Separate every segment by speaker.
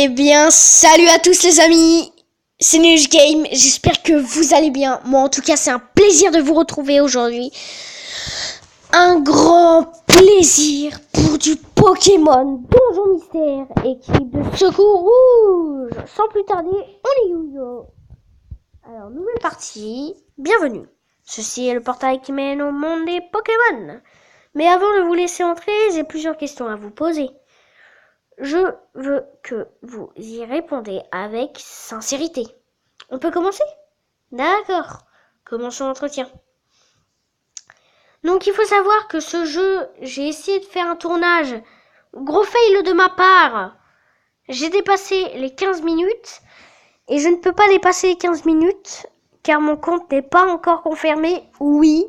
Speaker 1: Eh bien, salut à tous les amis, c'est Neige Game, j'espère que vous allez bien. Moi en tout cas, c'est un plaisir de vous retrouver aujourd'hui. Un grand plaisir pour du Pokémon Donjon Mystère, équipe de Secours Rouge. Sans plus tarder, on est yo-yo. Alors, nouvelle partie, bienvenue. Ceci est le portail qui mène au monde des Pokémon. Mais avant de vous laisser entrer, j'ai plusieurs questions à vous poser. Je veux que vous y répondez avec sincérité. On peut commencer ? D'accord. Commençons l'entretien. Donc il faut savoir que ce jeu, j'ai essayé de faire un tournage. Gros fail de ma part. J'ai dépassé les 15 minutes et je ne peux pas dépasser les 15 minutes car mon compte n'est pas encore confirmé. Oui.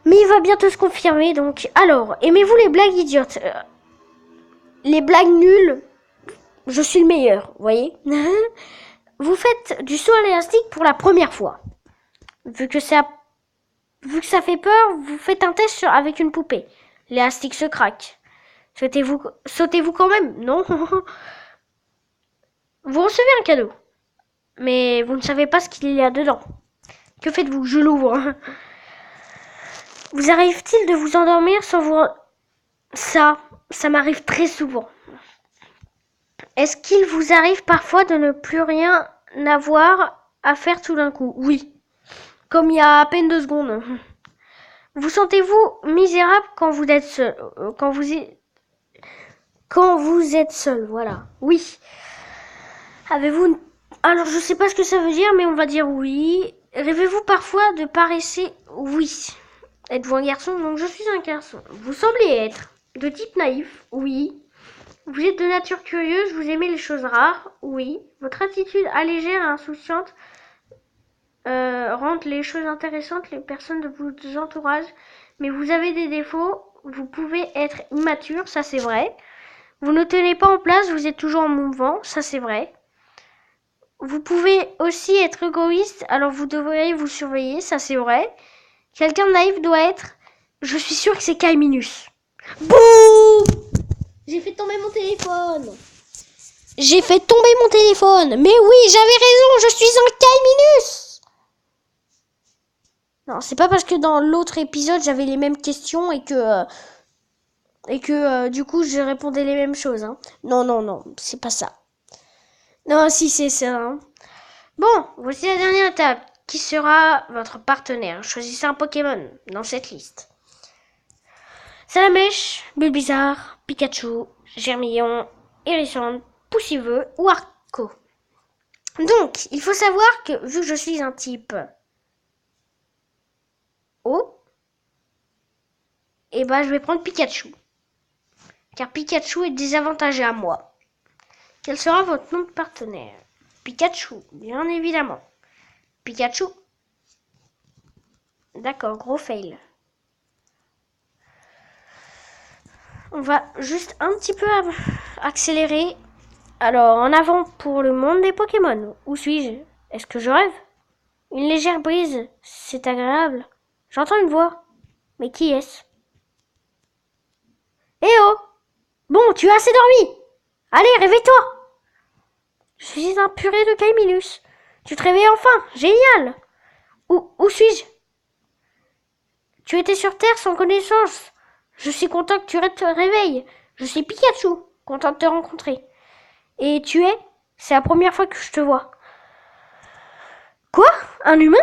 Speaker 1: Mais il va bientôt se confirmer donc. Alors, aimez-vous les blagues idiotes ? Les blagues nulles, je suis le meilleur, vous voyez. Vous faites du saut à l'élastique pour la première fois. Vu que ça fait peur, vous faites un test avec une poupée. L'élastique se craque. Sautez-vous quand même, non? Vous recevez un cadeau, mais vous ne savez pas ce qu'il y a dedans. Que faites-vous? Je l'ouvre. Vous arrive-t-il de vous endormir sans vous... Ça m'arrive très souvent. Est-ce qu'il vous arrive parfois de ne plus rien avoir à faire tout d'un coup? Oui. Comme il y a à peine 2 secondes. Vous sentez-vous misérable quand vous êtes seul? Quand vous êtes seul, voilà. Oui. Avez-vous Alors, je sais pas ce que ça veut dire, mais on va dire oui. Rêvez-vous parfois de paresser? Oui. Êtes-vous un garçon? Donc, je suis un garçon. Vous semblez être de type naïf? Oui. Vous êtes de nature curieuse? Vous aimez les choses rares? Oui. Votre attitude allégère et insouciante rendre les choses intéressantes, les personnes de votre entourage, mais vous avez des défauts, vous pouvez être immature, ça c'est vrai. Vous ne tenez pas en place, vous êtes toujours en mouvement, ça c'est vrai. Vous pouvez aussi être égoïste, alors vous devriez vous surveiller, ça c'est vrai. Quelqu'un de naïf doit être... Je suis sûre que c'est Kaiminus. Boum! J'ai fait tomber mon téléphone. Mais oui, j'avais raison, je suis un Kaiminus. Non, c'est pas parce que dans l'autre épisode j'avais les mêmes questions et que du coup je répondais les mêmes choses. Hein. Non, c'est pas ça. Non, si c'est ça. Hein. Bon, voici la dernière étape. Qui sera votre partenaire? Choisissez un Pokémon dans cette liste. Salamèche, Bulbizarre, Pikachu, Germillon, Hérissante, Poussiveux ou Arco. Donc, il faut savoir que vu que je suis un type eau, et ben je vais prendre Pikachu. Car Pikachu est désavantagé à moi. Quel sera votre nom de partenaire? Pikachu, bien évidemment. Pikachu. D'accord, gros fail. On va juste un petit peu accélérer. Alors, en avant pour le monde des Pokémon. Où suis-je? Est-ce que je rêve? Une légère brise, c'est agréable. J'entends une voix. Mais qui est-ce? Eh oh! Bon, tu as assez dormi! Allez, réveille-toi! Je suis un purée de Kaiminus. Tu te réveilles enfin! Génial! Où suis-je? Tu étais sur Terre sans connaissance. Je suis content que tu te réveilles. Je suis Pikachu, content de te rencontrer. Et tu es? C'est la première fois que je te vois. Quoi? Un humain?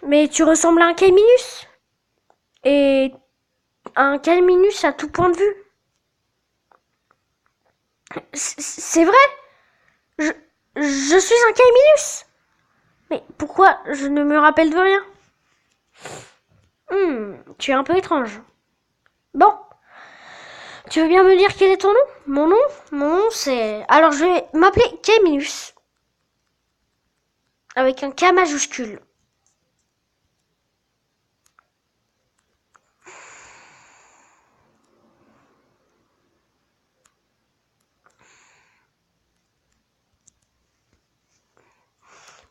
Speaker 1: Mais tu ressembles à un Kaiminus. Et un Kaiminus à tout point de vue. C'est vrai? Je suis un Kaiminus. Mais pourquoi je ne me rappelle de rien? Tu es un peu étrange. Bon. Tu veux bien me dire quel est ton nom? Mon nom c'est... Alors je vais m'appeler Kaiminus. Avec un K majuscule.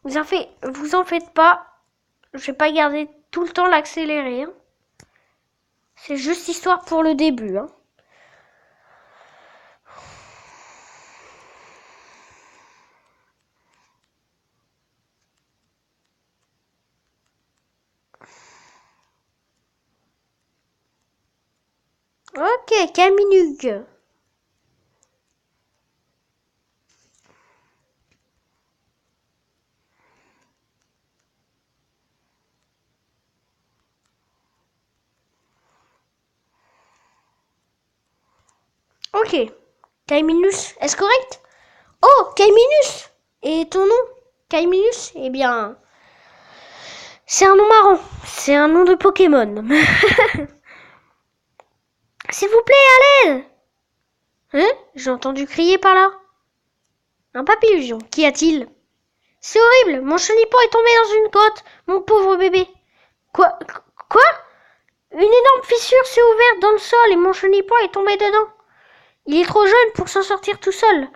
Speaker 1: Vous en faites pas. Je vais pas garder tout le temps l'accélérer. Hein. C'est juste histoire pour le début. Hein. Ok, Caminug. Ok. Kaiminus, est-ce correct? Oh, Kaiminus! Et ton nom? Kaiminus? Eh bien, c'est un nom marrant. C'est un nom de Pokémon. S'il vous plaît, à l'aide! Hein? J'ai entendu crier par là. Un papillusion. Qu'y a-t-il? C'est horrible. Mon chenipan est tombé dans une grotte. Mon pauvre bébé. Quoi? Quoi? Une énorme fissure s'est ouverte dans le sol et mon chenipan est tombé dedans. Il est trop jeune pour s'en sortir tout seul.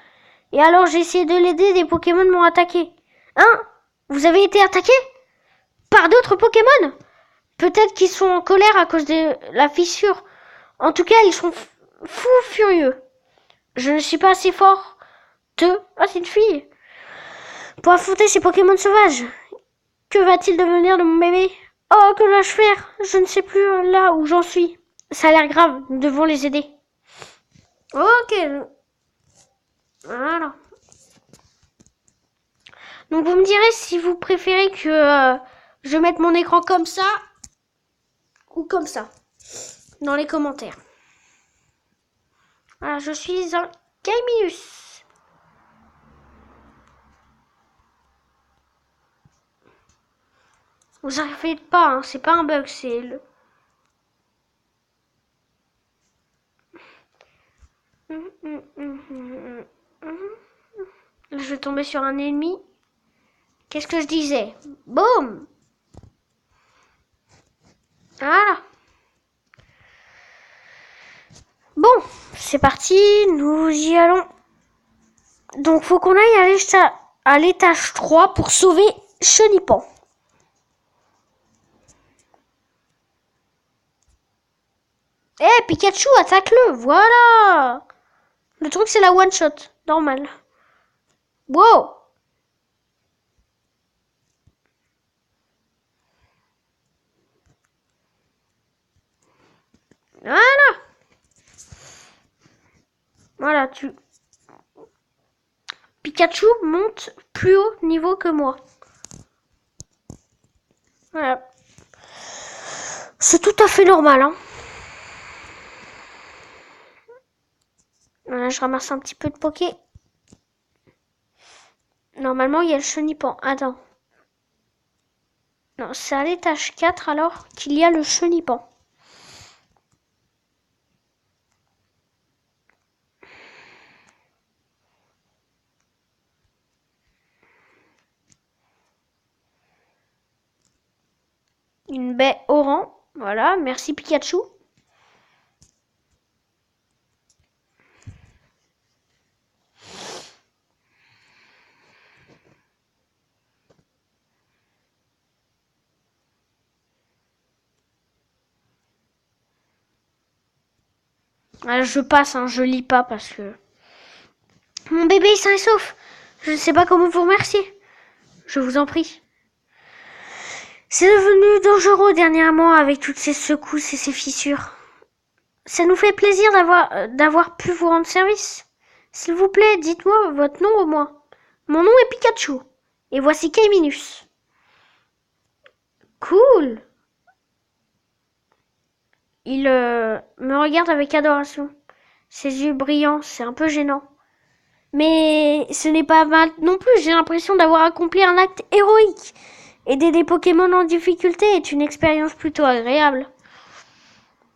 Speaker 1: Et alors j'ai essayé de l'aider, des Pokémon m'ont attaqué. Hein? Vous avez été attaqué? Par d'autres Pokémon? Peut-être qu'ils sont en colère à cause de la fissure. En tout cas, ils sont fous furieux. Je ne suis pas assez fort. Ah, c'est une fille. Pour affronter ces Pokémon sauvages. Que va-t-il devenir de mon bébé? Oh, que dois-je faire? Je ne sais plus là où j'en suis. Ça a l'air grave, nous devons les aider. Ok. Voilà. Donc vous me direz si vous préférez que je mette mon écran comme ça ou comme ça dans les commentaires. Voilà, je suis un Kaiminus. Vous en faites pas, hein, c'est pas un bug, c'est le... Là, je vais tomber sur un ennemi. Qu'est-ce que je disais? Boum! Voilà. Bon, c'est parti, nous y allons. Donc, faut qu'on aille à l'étage 3 pour sauver Chenipan. Eh, Pikachu, attaque-le, voilà. Le truc, c'est la one-shot, normal. Wow. Voilà. Voilà, Pikachu monte plus haut niveau que moi. Voilà. C'est tout à fait normal, hein. Voilà, je ramasse un petit peu de Poké. Normalement, il y a le Chenipan. Attends. Non, c'est à l'étage 4 alors qu'il y a le Chenipan. Une baie orange. Voilà, merci Pikachu. Ah, je passe, hein, je lis pas parce que... Mon bébé est sain et sauf. Je ne sais pas comment vous remercier. Je vous en prie. C'est devenu dangereux dernièrement avec toutes ces secousses et ces fissures. Ça nous fait plaisir d'avoir pu vous rendre service. S'il vous plaît, dites-moi votre nom au moins. Mon nom est Pikachu. Et voici Kaiminus. Cool. Il me regarde avec adoration. Ses yeux brillants, c'est un peu gênant. Mais ce n'est pas mal non plus, j'ai l'impression d'avoir accompli un acte héroïque. Aider des Pokémon en difficulté est une expérience plutôt agréable.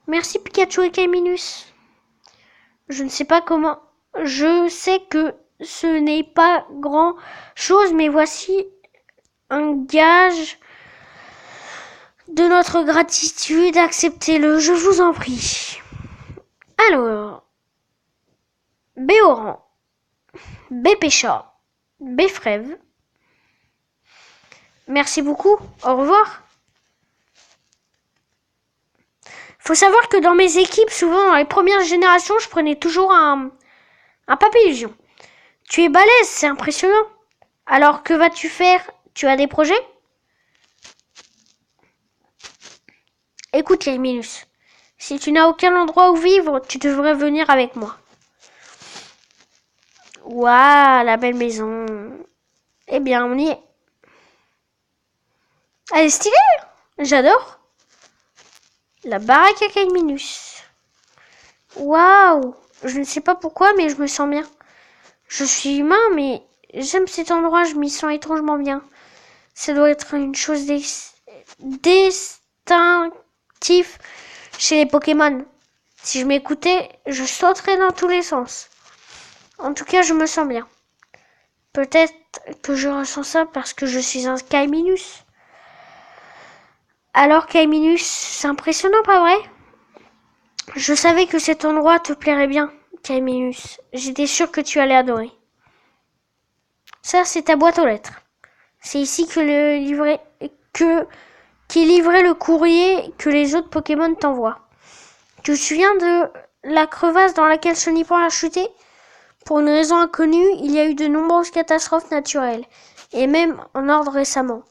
Speaker 1: Merci Pikachu et Kaiminus. Je ne sais pas comment... Je sais que ce n'est pas grand chose, mais voici un gage de notre gratitude. Acceptez-le, je vous en prie. Alors, Béoran, Bépécha, Béfrève. Merci beaucoup, au revoir. Faut savoir que dans mes équipes, souvent dans les premières générations, je prenais toujours un papillusion. Tu es balèze, c'est impressionnant. Alors que vas-tu faire? Tu as des projets? Écoute Kaiminus, Si tu n'as aucun endroit où vivre, tu devrais venir avec moi. Waouh, la belle maison. Eh bien, on y est. Elle est stylée. J'adore. La baraque à Kaiminus. Waouh. Je ne sais pas pourquoi, mais je me sens bien. Je suis humain, mais j'aime cet endroit. Je m'y sens étrangement bien. Ça doit être une chose distinctive chez les Pokémon. Si je m'écoutais, je sauterais dans tous les sens. En tout cas, je me sens bien. Peut-être que je ressens ça parce que je suis un Kaiminus. Alors Kaiminus, c'est impressionnant, pas vrai? Je savais que cet endroit te plairait bien, Kaiminus. J'étais sûre que tu allais adorer. Ça, c'est ta boîte aux lettres. C'est ici qu'est livré le courrier que les autres Pokémon t'envoient. Tu te souviens de la crevasse dans laquelle Chenipan a chuté? Pour une raison inconnue, il y a eu de nombreuses catastrophes naturelles, et même en ordre récemment.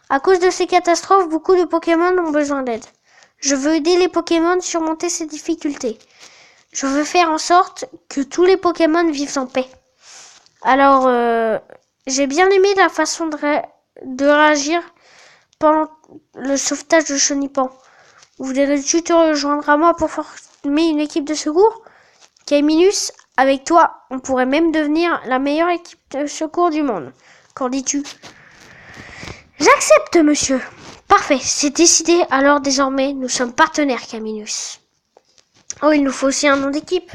Speaker 1: À cause de ces catastrophes, beaucoup de Pokémon ont besoin d'aide. Je veux aider les Pokémon à surmonter ces difficultés. Je veux faire en sorte que tous les Pokémon vivent en paix. Alors, j'ai bien aimé la façon de réagir pendant le sauvetage de Chenipan. Voudrais-tu te rejoindre à moi pour former une équipe de secours? Kaiminus, avec toi, on pourrait même devenir la meilleure équipe de secours du monde. Qu'en dis-tu? J'accepte, monsieur. Parfait, c'est décidé. Alors désormais, nous sommes partenaires, Kaiminus. Oh, il nous faut aussi un nom d'équipe.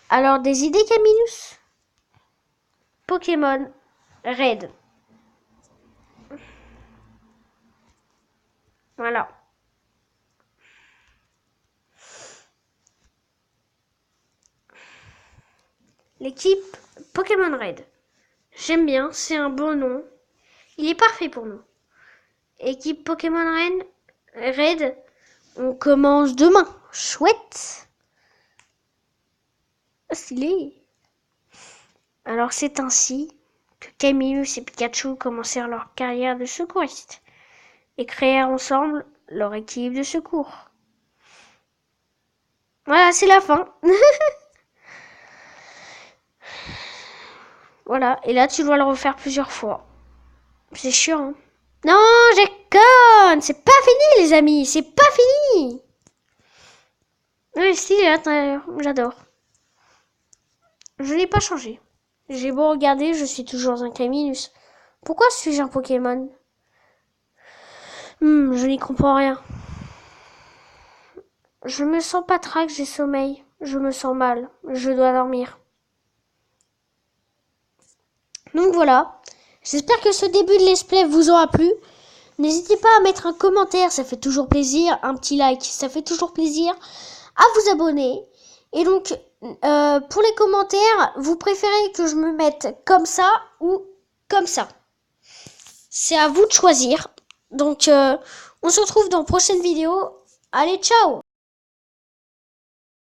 Speaker 1: Alors, des idées, Kaiminus? Pokémon Red. Voilà. L'équipe Pokémon Red. J'aime bien, c'est un bon nom. Il est parfait pour nous. Équipe Pokémon Red, on commence demain. Chouette. Stylé. Alors c'est ainsi que Kaiminus et Pikachu commencèrent leur carrière de secouristes et créèrent ensemble leur équipe de secours. Voilà, c'est la fin. Voilà, et là tu dois le refaire plusieurs fois. C'est chiant, hein? Non, j'ai conne. C'est pas fini, les amis. C'est pas fini. Oui, si, à l'intérieur. J'adore. Je n'ai pas changé. J'ai beau regarder, je suis toujours un Kaiminus. Pourquoi suis-je un Pokémon? Je n'y comprends rien. Je me sens pas traque, j'ai sommeil. Je me sens mal. Je dois dormir. Donc voilà. J'espère que ce début de let's play vous aura plu. N'hésitez pas à mettre un commentaire, ça fait toujours plaisir. Un petit like, ça fait toujours plaisir. À vous abonner. Et donc, pour les commentaires, vous préférez que je me mette comme ça ou comme ça? C'est à vous de choisir. Donc, on se retrouve dans une prochaine vidéo. Allez, ciao!